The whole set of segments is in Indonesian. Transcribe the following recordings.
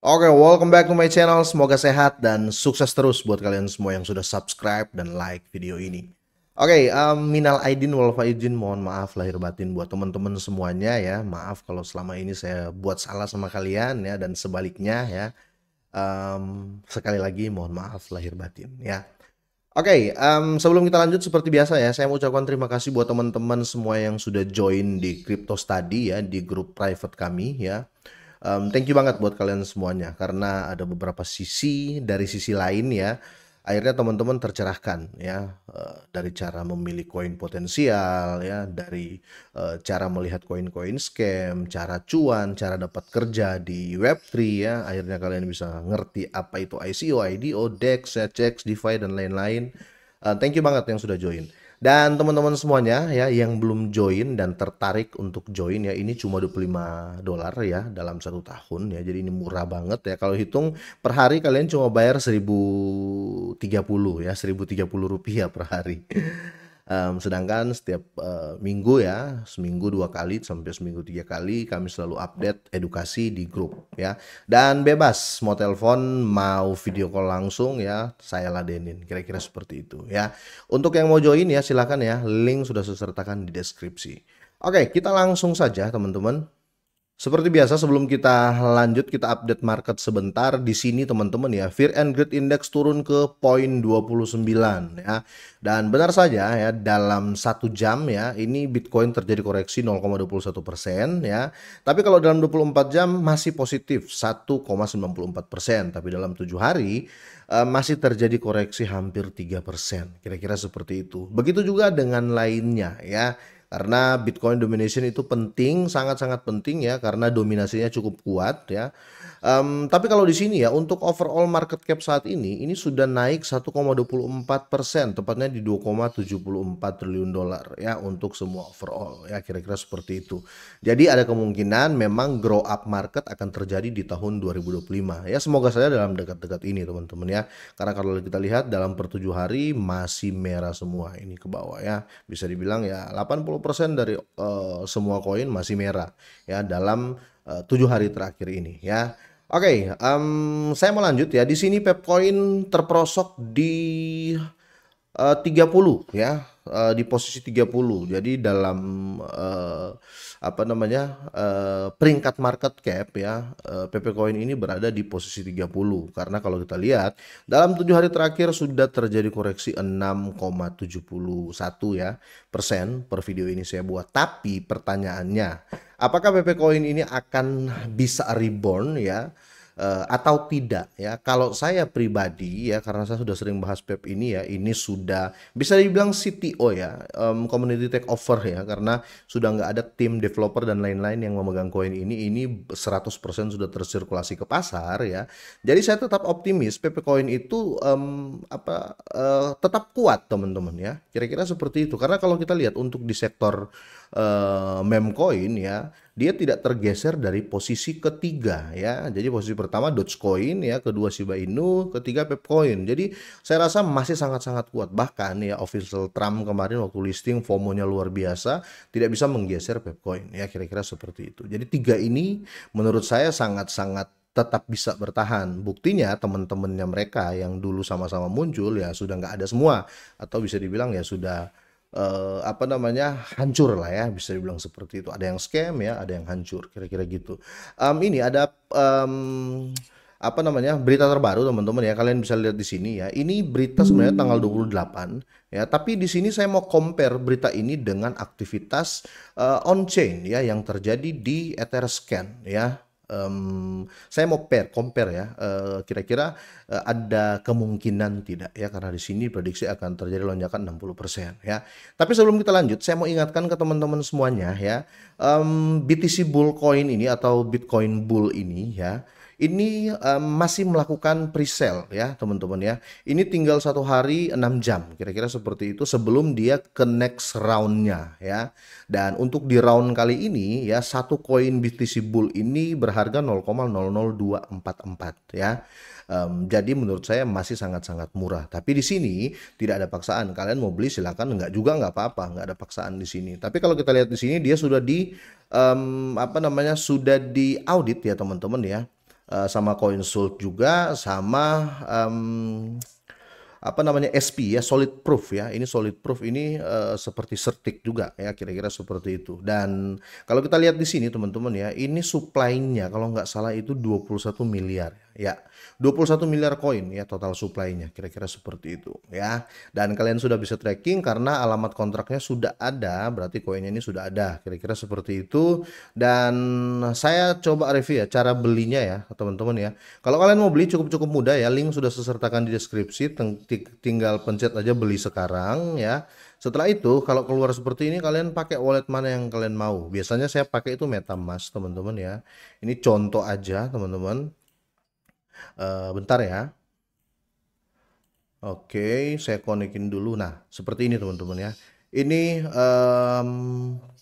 Oke, welcome back to my channel. Semoga sehat dan sukses terus buat kalian semua yang sudah subscribe dan like video ini. Oke, minal aidin wal faizin, mohon maaf lahir batin buat teman-teman semuanya ya. Maaf kalau selama ini saya buat salah sama kalian ya dan sebaliknya ya. Sekali lagi mohon maaf lahir batin ya. Oke, sebelum kita lanjut seperti biasa ya, saya mau ucapkan terima kasih buat teman-teman semua yang sudah join di Crypto Study ya, di grup private kami ya. Thank you banget buat kalian semuanya karena ada beberapa sisi dari sisi lain ya. Akhirnya teman-teman tercerahkan ya dari cara memilih koin potensial ya, dari cara melihat koin-koin scam, cara cuan, cara dapat kerja di Web3 ya. Akhirnya kalian bisa ngerti apa itu ICO, IDO, DEX, CEX, DeFi dan lain-lain. Thank you banget yang sudah join. Dan teman-teman semuanya ya yang belum join dan tertarik untuk join ya, ini cuma $25 ya dalam 1 tahun ya. Jadi ini murah banget ya. Kalau hitung per hari kalian cuma bayar 1030 ya, 1030 rupiah per hari. Sedangkan setiap minggu ya, seminggu 2 kali sampai seminggu 3 kali kami selalu update edukasi di grup ya. Dan bebas mau telepon, mau video call langsung ya, saya ladenin. Kira-kira seperti itu ya. Untuk yang mau join ya silakan ya, link sudah saya sertakan di deskripsi. Oke, kita langsung saja teman-teman. Seperti biasa sebelum kita lanjut kita update market sebentar. Di sini teman-teman ya, Fear and Greed Index turun ke poin 29 ya. Dan benar saja ya, dalam 1 jam ya ini Bitcoin terjadi koreksi 0,21% ya. Tapi kalau dalam 24 jam masih positif 1,94%. Tapi dalam 7 hari masih terjadi koreksi hampir 3%. Kira-kira seperti itu. Begitu juga dengan lainnya ya. Karena Bitcoin domination itu penting, sangat-sangat penting ya, karena dominasinya cukup kuat ya. Tapi kalau di sini ya, untuk overall market cap saat ini sudah naik 1,24%, tepatnya di 2,74 triliun dolar ya untuk semua overall ya, kira-kira seperti itu. Jadi ada kemungkinan memang grow up market akan terjadi di tahun 2025 ya. Semoga saja dalam dekat-dekat ini teman-teman ya. Karena kalau kita lihat dalam per 7 hari masih merah semua ini ke bawah ya. Bisa dibilang ya 80% dari semua koin masih merah ya dalam 7 hari terakhir ini ya. Oke, saya mau lanjut ya. Di sini Pepcoin terperosok di 30 ya, di posisi 30. Jadi dalam apa namanya, peringkat market cap ya, Pepcoin ini berada di posisi 30. Karena kalau kita lihat dalam 7 hari terakhir sudah terjadi koreksi 6,71 ya persen per video ini saya buat. Tapi pertanyaannya, apakah Pepcoin ini akan bisa reborn ya? Atau tidak ya. Kalau saya pribadi ya, karena saya sudah sering bahas PEP ini ya, ini sudah bisa dibilang CTO ya, community takeover ya, karena sudah nggak ada tim developer dan lain-lain yang memegang koin ini 100% sudah tersirkulasi ke pasar ya. Jadi saya tetap optimis PP Coin itu tetap kuat teman-teman ya, kira-kira seperti itu. Karena kalau kita lihat untuk di sektor meme coin ya, dia tidak tergeser dari posisi ketiga ya. Jadi posisi pertama Dogecoin ya, kedua Shiba Inu, ketiga Pepcoin. Jadi saya rasa masih sangat-sangat kuat. Bahkan ya official Trump kemarin waktu listing FOMO-nya luar biasa, tidak bisa menggeser Pepcoin ya, kira-kira seperti itu. Jadi tiga ini menurut saya sangat-sangat tetap bisa bertahan. Buktinya teman-temannya mereka yang dulu sama-sama muncul ya sudah nggak ada semua, atau bisa dibilang ya sudah hancur lah ya, bisa dibilang seperti itu. Ada yang scam ya, ada yang hancur, kira-kira gitu. Ini ada berita terbaru teman-teman ya, kalian bisa lihat di sini ya. Ini berita sebenarnya tanggal 28 ya, tapi di sini saya mau compare berita ini dengan aktivitas on chain ya yang terjadi di Etherscan ya. Saya mau compare ya, kira-kira ada kemungkinan tidak ya, karena di sini prediksi akan terjadi lonjakan 60% ya. Tapi sebelum kita lanjut, saya mau ingatkan ke teman-teman semuanya ya, BTC Bull Coin ini atau Bitcoin Bull ini ya, ini masih melakukan pre-sale ya teman-teman ya. Ini tinggal 1 hari 6 jam kira-kira seperti itu sebelum dia ke next roundnya ya. Dan untuk di round kali ini ya, satu koin BTC Bull ini berharga 0,00244 ya. Jadi menurut saya masih sangat-sangat murah. Tapi di sini tidak ada paksaan. Kalian mau beli silakan, enggak juga nggak apa-apa, nggak ada paksaan di sini. Tapi kalau kita lihat di sini dia sudah di sudah di audit ya teman-teman ya. sama CoinSult juga, sama apa namanya, SP ya, solid proof ya. Ini solid proof ini seperti Certic juga ya, kira-kira seperti itu. Dan kalau kita lihat di sini teman-teman ya, ini supply-nya kalau nggak salah itu 21 miliar ya. 21 miliar koin ya total supply-nya, kira-kira seperti itu ya. Dan kalian sudah bisa tracking karena alamat kontraknya sudah ada, berarti koinnya ini sudah ada, kira-kira seperti itu. Dan saya coba review ya cara belinya ya teman-teman ya. Kalau kalian mau beli cukup mudah ya, link sudah saya sertakan di deskripsi, tinggal pencet aja beli sekarang ya. Setelah itu kalau keluar seperti ini kalian pakai wallet mana yang kalian mau. Biasanya saya pakai itu MetaMask teman-teman ya. Ini contoh aja teman-teman. Bentar ya. Oke, saya konekin dulu. Nah, seperti ini teman-teman ya. Ini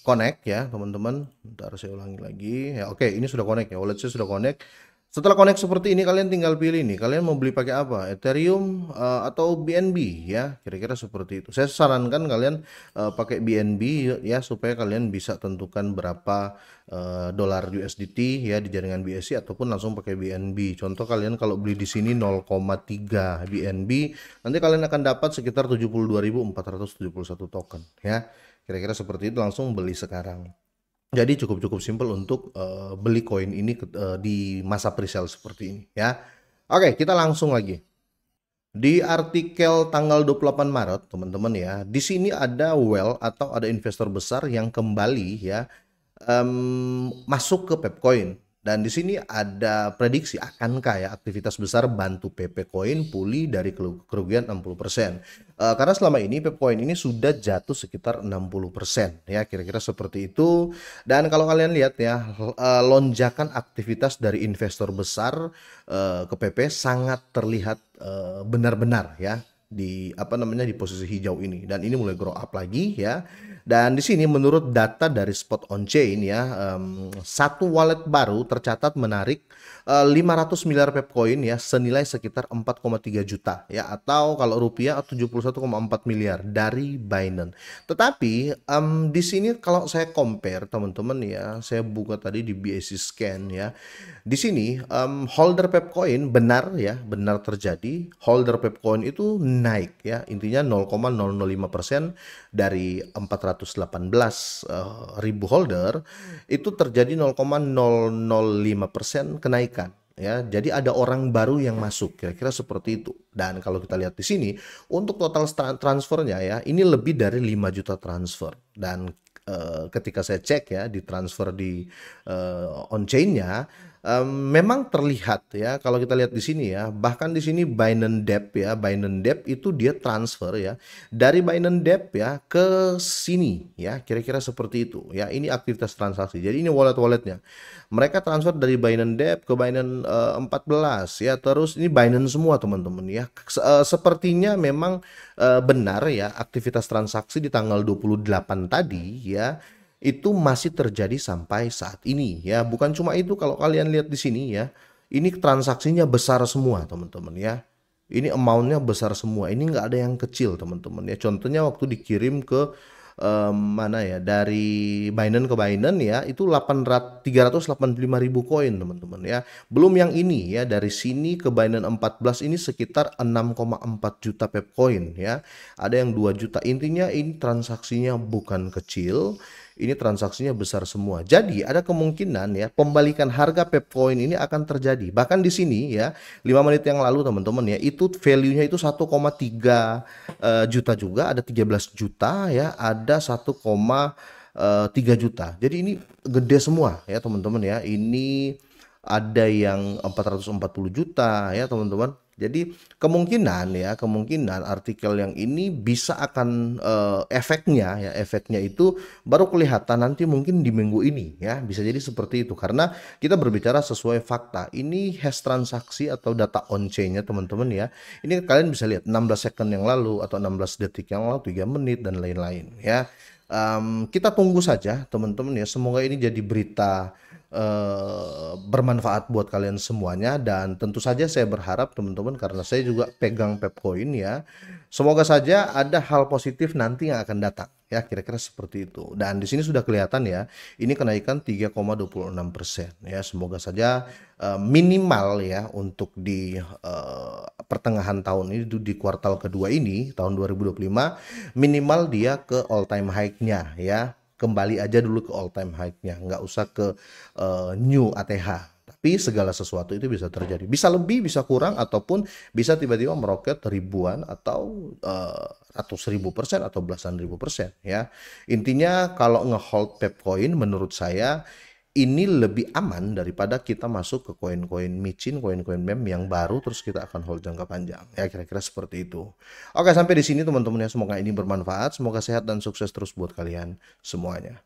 connect ya teman-teman. Bentar saya ulangi lagi. Ya, oke, ini sudah connect ya. Wallet saya sudah connect. Setelah connect seperti ini kalian tinggal pilih nih. Kalian mau beli pakai apa? Ethereum atau BNB ya. Kira-kira seperti itu. Saya sarankan kalian pakai BNB ya supaya kalian bisa tentukan berapa dolar USDT ya di jaringan BSC ataupun langsung pakai BNB. Contoh kalian kalau beli di sini 0,3 BNB, nanti kalian akan dapat sekitar 72.471 token ya. Kira-kira seperti itu, langsung beli sekarang. Jadi cukup simple untuk beli koin ini di masa presale seperti ini ya. Oke, kita langsung lagi. Di artikel tanggal 28 Maret, teman-teman ya, di sini ada whale atau ada investor besar yang kembali ya masuk ke Pepcoin. Dan di sini ada prediksi akankah ya aktivitas besar bantu Pepcoin pulih dari kerugian 60%. Karena selama ini Pepcoin ini sudah jatuh sekitar 60% ya, kira-kira seperti itu. Dan kalau kalian lihat ya, lonjakan aktivitas dari investor besar ke PP sangat terlihat benar-benar ya di apa namanya di posisi hijau ini, dan ini mulai grow up lagi ya. Dan di sini menurut data dari Spot on Chain ya, satu wallet baru tercatat menarik 500 miliar Pepcoin ya, senilai sekitar 4,3 juta ya, atau kalau rupiah 71,4 miliar dari Binance. Tetapi di sini kalau saya compare teman-teman ya, saya buka tadi di BSC Scan ya. Di sini holder Pepcoin benar ya, benar terjadi. Holder Pepcoin itu naik ya, intinya 0,005% dari 418 ribu holder itu terjadi 0,005% kenaikan ya. Jadi ada orang baru yang masuk, kira-kira seperti itu. Dan kalau kita lihat di sini untuk total transfernya ya, ini lebih dari 5 juta transfer. Dan ketika saya cek ya di transfer di on-chain-nya, memang terlihat ya, kalau kita lihat di sini ya, bahkan di sini Binance Dep ya, Binance Dep itu dia transfer ya dari Binance Dep ya ke sini ya, kira-kira seperti itu ya. Ini aktivitas transaksi. Jadi ini wallet-walletnya. Mereka transfer dari Binance Dep ke Binance 14 ya, terus ini Binance semua teman-teman ya. Sepertinya memang benar ya, aktivitas transaksi di tanggal 28 tadi ya itu masih terjadi sampai saat ini ya. Bukan cuma itu, kalau kalian lihat di sini ya, ini transaksinya besar semua teman-teman ya. Ini amountnya besar semua, ini nggak ada yang kecil teman-teman ya. Contohnya waktu dikirim ke mana ya, dari Binance ke Binance ya, itu 385.000 koin teman-teman ya. Belum yang ini ya, dari sini ke Binance 14 ini sekitar 6,4 juta Pepcoin ya. Ada yang 2 juta. Intinya ini transaksinya bukan kecil. Ini transaksinya besar semua. Jadi ada kemungkinan ya pembalikan harga Pepcoin ini akan terjadi. Bahkan di sini ya 5 menit yang lalu teman-teman ya, itu value-nya itu 1,3 juta juga, ada 13 juta ya, ada 1,3 juta. Jadi ini gede semua ya teman-teman ya. Ini ada yang 440 juta ya teman-teman. Jadi kemungkinan artikel yang ini bisa akan efeknya itu baru kelihatan nanti mungkin di minggu ini ya, bisa jadi seperti itu. Karena kita berbicara sesuai fakta, ini hash transaksi atau data on chain-nya teman-teman ya, ini kalian bisa lihat 16 second yang lalu atau 16 detik yang lalu, 3 menit dan lain-lain ya. Kita tunggu saja teman-teman ya, semoga ini jadi berita bermanfaat buat kalian semuanya, dan tentu saja saya berharap teman-teman, karena saya juga pegang Pepcoin ya, semoga saja ada hal positif nanti yang akan datang ya, kira-kira seperti itu. Dan di sini sudah kelihatan ya, ini kenaikan 3,26% ya. Semoga saja minimal ya untuk di pertengahan tahun ini, di kuartal kedua ini tahun 2025, minimal dia ke all time high-nya ya. Kembali aja dulu ke all time high-nya, nggak usah ke new ATH. Tapi segala sesuatu itu bisa terjadi, bisa lebih, bisa kurang, ataupun bisa tiba-tiba meroket ribuan atau ratus ribu persen atau belasan ribu persen ya. Intinya kalau ngehold Pepcoin menurut saya ini lebih aman daripada kita masuk ke koin-koin micin, koin-koin meme yang baru terus kita akan hold jangka panjang ya, kira-kira seperti itu. Oke, sampai di sini teman-teman ya, semoga ini bermanfaat, semoga sehat dan sukses terus buat kalian semuanya.